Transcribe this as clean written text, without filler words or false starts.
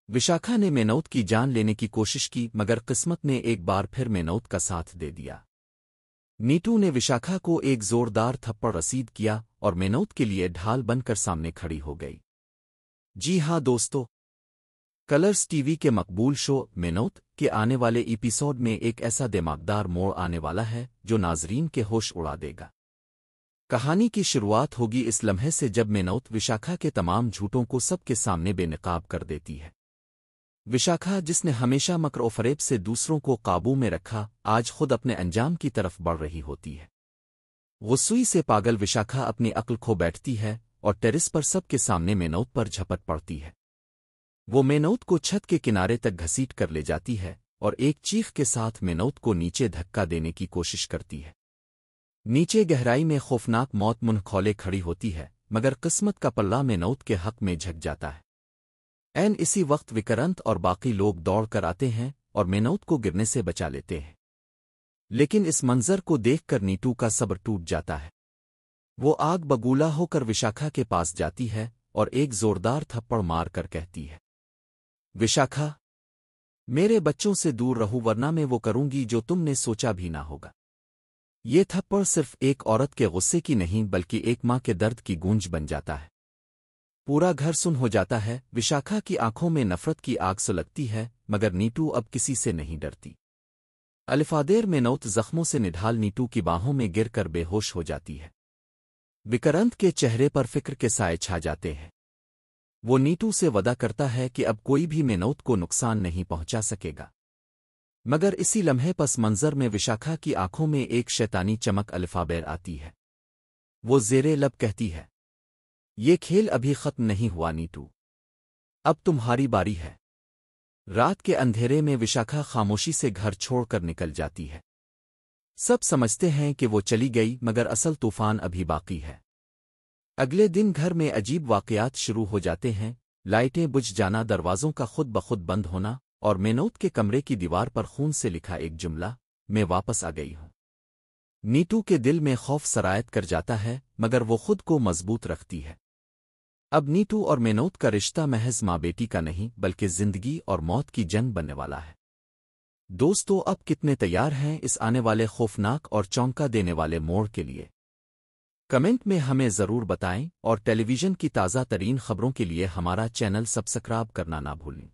विशाखा ने मेनौत की जान लेने की कोशिश की मगर किस्मत ने एक बार फिर मेनौत का साथ दे दिया। नीटू ने विशाखा को एक जोरदार थप्पड़ रसीद किया और मेनौत के लिए ढाल बनकर सामने खड़ी हो गई। जी हाँ दोस्तों, कलर्स टीवी के मकबूल शो मेनौत के आने वाले एपिसोड में एक ऐसा दिमागदार मोड़ आने वाला है जो नाजरीन के होश उड़ा देगा। कहानी की शुरुआत होगी इस लम्हे से जब मेनौत विशाखा के तमाम झूठों को सबके सामने बेनकाब कर देती है। विशाखा, जिसने हमेशा मकर और फरेब से दूसरों को काबू में रखा, आज खुद अपने अंजाम की तरफ बढ़ रही होती है। गुस्से से पागल विशाखा अपनी अक्ल खो बैठती है और टेरिस पर सबके सामने मेनौत पर झपट पड़ती है। वो मेनौत को छत के किनारे तक घसीट कर ले जाती है और एक चीख के साथ मेनौत को नीचे धक्का देने की कोशिश करती है। नीचे गहराई में खौफनाक मौत मुंह खोले खड़ी होती है, मगर किस्मत का पल्ला मेनौत के हक में झक जाता है। ऐन इसी वक्त विक्रांत और बाकी लोग दौड़ कर आते हैं और मेनौत को गिरने से बचा लेते हैं। लेकिन इस मंजर को देखकर नीटू का सब्र टूट जाता है। वो आग बबूला होकर विशाखा के पास जाती है और एक जोरदार थप्पड़ मार कर कहती है, विशाखा, मेरे बच्चों से दूर रहूं वरना मैं वो करूंगी जो तुमने सोचा भी ना होगा। ये थप्पड़ सिर्फ एक औरत के गुस्से की नहीं बल्कि एक माँ के दर्द की गूंज बन जाता है। पूरा घर सुन हो जाता है। विशाखा की आंखों में नफरत की आग सुलगती है, मगर नीटू अब किसी से नहीं डरती। अल्फादेर मेनौत जख्मों से निढाल नीटू की बाहों में गिर कर बेहोश हो जाती है। विक्रांत के चेहरे पर फिक्र के साए छा जाते हैं। वो नीटू से वादा करता है कि अब कोई भी मेनौत को नुकसान नहीं पहुंचा सकेगा। मगर इसी लम्हे पस मंजर में विशाखा की आंखों में एक शैतानी चमक अल्फाबेर आती है। वो ज़ेरे लब कहती है, ये खेल अभी खत्म नहीं हुआ नीटू, अब तुम्हारी बारी है। रात के अंधेरे में विशाखा खामोशी से घर छोड़कर निकल जाती है। सब समझते हैं कि वो चली गई, मगर असल तूफान अभी बाकी है। अगले दिन घर में अजीब वाकयात शुरू हो जाते हैं। लाइटें बुझ जाना, दरवाजों का खुद ब खुद बंद होना और मेनौत के कमरे की दीवार पर खून से लिखा एक जुमला, मैं वापस आ गई हूं। नीटू के दिल में खौफ सरायत कर जाता है, मगर वो खुद को मजबूत रखती है। अब नीटू और मेनौत का रिश्ता महज माँ बेटी का नहीं बल्कि जिंदगी और मौत की जंग बनने वाला है। दोस्तों, अब कितने तैयार हैं इस आने वाले खौफनाक और चौंका देने वाले मोड़ के लिए? कमेंट में हमें ज़रूर बताएं और टेलीविज़न की ताज़ा तरीन खबरों के लिए हमारा चैनल सब्सक्राइब करना ना भूलें।